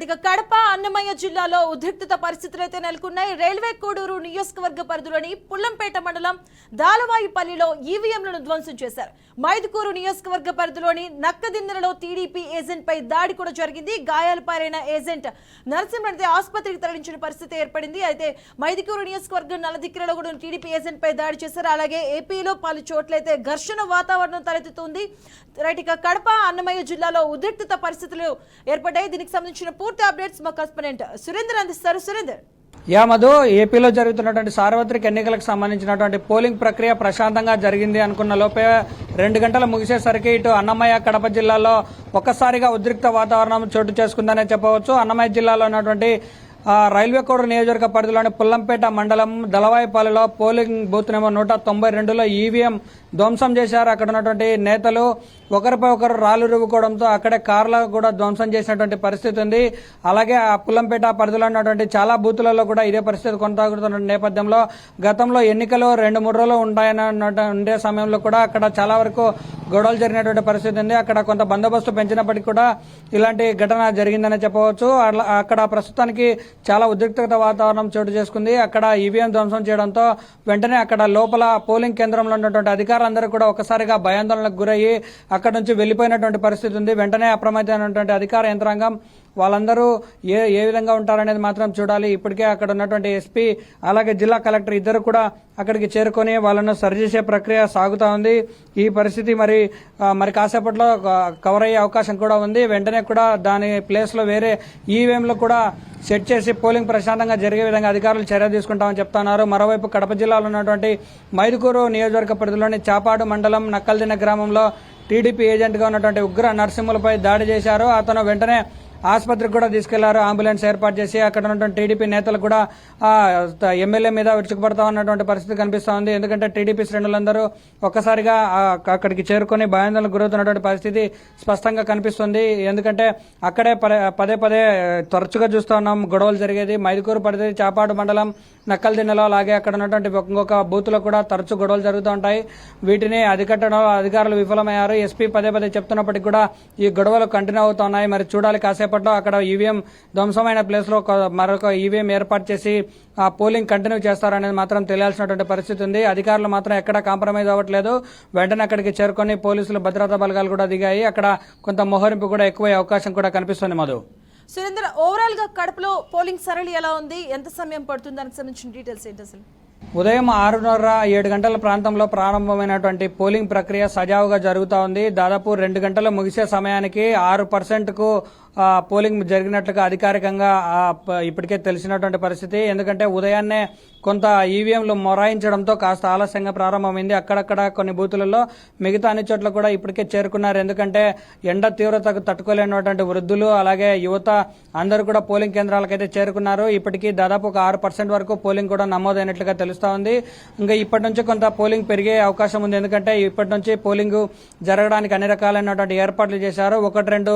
ఇక కడప అన్నమయ్య జిల్లాలో ఉద్రిక్తత పరిస్థితులు అయితే నెలకొన్నాయి. రైల్వే కోడూరు నియోజకవర్గ పరిధిలోని పుల్లంపేట మండలం దాలవాయిపల్లిలో ఈవీఎంలను ధ్వంసం చేశారు. మైదుకూరు నియోజకవర్గ పరిధిలోని నక్కదిన్నెలలో టీడీపీ ఏజెంట్ పై దాడి కూడా జరిగింది. గాయాలు పారైన ఏజెంట్ నరసింహన్ ఆసుపత్రికి తరలించిన పరిస్థితి ఏర్పడింది. అయితే మైదుకూరు నియోజకవర్గం నల్లదిక్కిలలో కూడా టీడీపీ ఏజెంట్ పై దాడి చేశారు. అలాగే ఏపీలో పలు చోట్లయితే ఘర్షణ వాతావరణం తలెత్తుతుంది. ఇక కడప అన్నమయ్య జిల్లాలో ఉద్రిక్తత పరిస్థితులు ఏర్పడ్డాయి. దీనికి సంబంధించిన పూర్తి అప్డేట్స్ మా కరెస్పాండెంట్ సురేందర్ అందిస్తారు. సురేందర్, మధు, ఏపీలో జరుగుతున్నటువంటి సార్వత్రిక ఎన్నికలకు సంబంధించినటువంటి పోలింగ్ ప్రక్రియ ప్రశాంతంగా జరిగింది అనుకున్న లోపే 2 గంటలు ముగిసేసరికి ఇటు అన్నమయ్య కడప జిల్లాలో ఒక్కసారిగా ఉద్రిక్త వాతావరణం చోటు చేసుకుందనే చెప్పవచ్చు. అన్నమయ్య జిల్లాలో ఉన్నటువంటి రైల్వే కోడూరు నియోజకవర్గ పరిధిలోని పుల్లంపేట మండలం దళవాయిపల్లిలో పోలింగ్ బూత్ నెంబర్ 192లో ఈవీఎం ధ్వంసం చేశారు. అక్కడ ఉన్నటువంటి నేతలు ఒకరిపై ఒకరు రాళ్లు రువ్వుకోవడంతో అక్కడే కార్లు కూడా ధ్వంసం చేసినటువంటి పరిస్థితి ఉంది. అలాగే ఆ పుల్లంపేట పరిధిలో ఉన్నటువంటి చాలా బూతులలో కూడా ఇదే పరిస్థితి కొనసాగుతున్న నేపథ్యంలో గతంలో ఎన్నికలు 2-3 రోజులు ఉండే సమయంలో కూడా అక్కడ చాలా వరకు గొడవలు జరిగినటువంటి పరిస్థితి ఉంది. అక్కడ కొంత బందోబస్తు పెంచినప్పటికీ కూడా ఇలాంటి ఘటన జరిగిందని చెప్పవచ్చు. అక్కడ ప్రస్తుతానికి చాలా ఉద్రిక్తత వాతావరణం చోటు చేసుకుంది. అక్కడ ఈవీఎం ధ్వంసం చేయడంతో వెంటనే అక్కడ లోపల పోలింగ్ కేంద్రంలో ఉన్నటువంటి అధికారులందరూ కూడా ఒకసారిగా భయాందోళనకు గురయ్యి అక్కడ నుంచి వెళ్లిపోయినటువంటి పరిస్థితి ఉంది. వెంటనే అప్రమత్తమైనటువంటి అధికార యంత్రాంగం వాళ్ళందరూ ఏ విధంగా ఉంటారనేది మాత్రం చూడాలి. ఇప్పటికే అక్కడ ఉన్నటువంటి ఎస్పీ అలాగే జిల్లా కలెక్టర్ ఇద్దరు కూడా అక్కడికి చేరుకొని వాళ్ళను సరిచేసే ప్రక్రియ సాగుతా ఉంది. ఈ పరిస్థితి మరి కాసేపట్లో కవర్ అయ్యే అవకాశం కూడా ఉంది. వెంటనే కూడా దాని ప్లేస్ లో వేరే ఈవీఎంలు కూడా సెట్ చేసి పోలింగ్ ప్రశాంతంగా జరిగే విధంగా అధికారులు చర్య తీసుకుంటామని చెప్తున్నారు. మరోవైపు కడప జిల్లాలో ఉన్నటువంటి మైదుకూరు నియోజకవర్గ పరిధిలోని చాపాడు మండలం నక్కల్దిన్న గ్రామంలో టీడీపీ ఏజెంట్గా ఉన్నటువంటి ఉగ్ర నరసింహులపై దాడి చేశారు. అతను వెంటనే ఆసుపత్రికి కూడా తీసుకెళ్లారు. అంబులెన్స్ ఏర్పాటు చేసి అక్కడ ఉన్నటువంటి టీడీపీ నేతలు కూడా ఎమ్మెల్యే మీద విరుచుకుపడతా ఉన్నటువంటి పరిస్థితి కనిపిస్తూ ఉంది. ఎందుకంటే టీడీపీ శ్రేణులందరూ ఒక్కసారిగా అక్కడికి చేరుకుని భయాందోళనకు గురవుతున్నటువంటి పరిస్థితి స్పష్టంగా కనిపిస్తుంది. ఎందుకంటే అక్కడే పదే తరచుగా చూస్తూ ఉన్నాం గొడవలు జరిగేది. మైదుకూరు పరిధి చాపాడు మండలం నక్కల్దిన్నెలో అలాగే అక్కడ ఉన్నటువంటి ఇంకొక బూత్ లో కూడా తరచు గొడవలు జరుగుతూ ఉంటాయి. వీటిని అధికట్టడంలో అధికారులు విఫలమయ్యారు. ఎస్పీ పదే చెప్తున్నప్పటికీ కూడా ఈ గొడవలు కంటిన్యూ అవుతున్నాయి. మరి చూడాలి కాసేపట్లో అక్కడ ఈవీఎం ధ్వంసమైన ప్లేస్ లో మరొక ఈవీఎం ఏర్పాటు చేసి ఆ పోలింగ్ కంటిన్యూ చేస్తారనేది మాత్రం తెలియాల్సినటువంటి పరిస్థితి ఉంది. అధికారులు మాత్రం ఎక్కడా కాంప్రమైజ్ అవ్వట్లేదు. వెంటనే అక్కడికి చేరుకొని పోలీసులు భద్రతా బలగాలు కూడా దిగాయి. అక్కడ కొంత మోహరింపు కూడా ఎక్కువ అవకాశం కూడా కనిపిస్తుంది. మధు, సురేంద్ర, ఓవరాల్ గా కడపలో పోలింగ్ సరళి ఎలా ఉంది? ఎంత సమయం పడుతుంది? దానికి సంబంధించిన డీటెయిల్స్ ఏంటి? అసలు ఉదయం 6:30-7 గంటల ప్రాంతంలో ప్రారంభమైనటువంటి పోలింగ్ ప్రక్రియ సజావుగా జరుగుతూ ఉంది. దాదాపు 2 గంటలు ముగిసే సమయానికి 6%కు పోలింగ్ జరిగినట్లుగా అధికారికంగా ఇప్పటికే తెలిసినటువంటి పరిస్థితి. ఎందుకంటే ఉదయాన్నే కొంత ఈవీఎంలు మొరాయించడంతో కాస్త ఆలస్యంగా ప్రారంభమైంది. అక్కడక్కడ కొన్ని బూతులలో, మిగతా అన్ని చోట్ల కూడా ఇప్పటికే చేరుకున్నారు. ఎందుకంటే ఎండ తీవ్రతకు తట్టుకోలేనటువంటి వృద్ధులు అలాగే యువత అందరూ కూడా పోలింగ్ కేంద్రాలకైతే చేరుకున్నారు. ఇప్పటికీ దాదాపు ఒక 6% వరకు పోలింగ్ కూడా నమోదైనట్లుగా తెలుస్తా ఉంది. ఇంకా ఇప్పటి నుంచి కొంత పోలింగ్ పెరిగే అవకాశం ఉంది. ఎందుకంటే ఇప్పటి నుంచి పోలింగ్ జరగడానికి అన్ని రకాలైనటువంటి ఏర్పాట్లు చేశారు. 1-2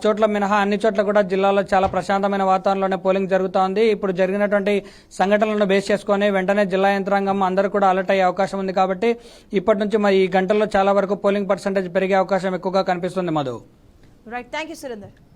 చోట్ల మినహా అన్ని చోట్ల కూడా జిల్లాలో చాలా ప్రశాంతమైన వాతావరణంలోనే పోలింగ్ జరుగుతూ ఉంది. ఇప్పుడు జరిగినటువంటి సంఘటనలను బేస్ చేసుకుని వెంటనే జిల్లా యంత్రాంగం అందరూ కూడా అలర్ట్ అయ్యే అవకాశం ఉంది. కాబట్టి ఇప్పటి నుంచి మరి ఈ గంటల్లో చాలా వరకు పోలింగ్ పర్సెంటేజ్ పెరిగే అవకాశం ఎక్కువగా కనిపిస్తుంది. Madhu, right, thank you Surender.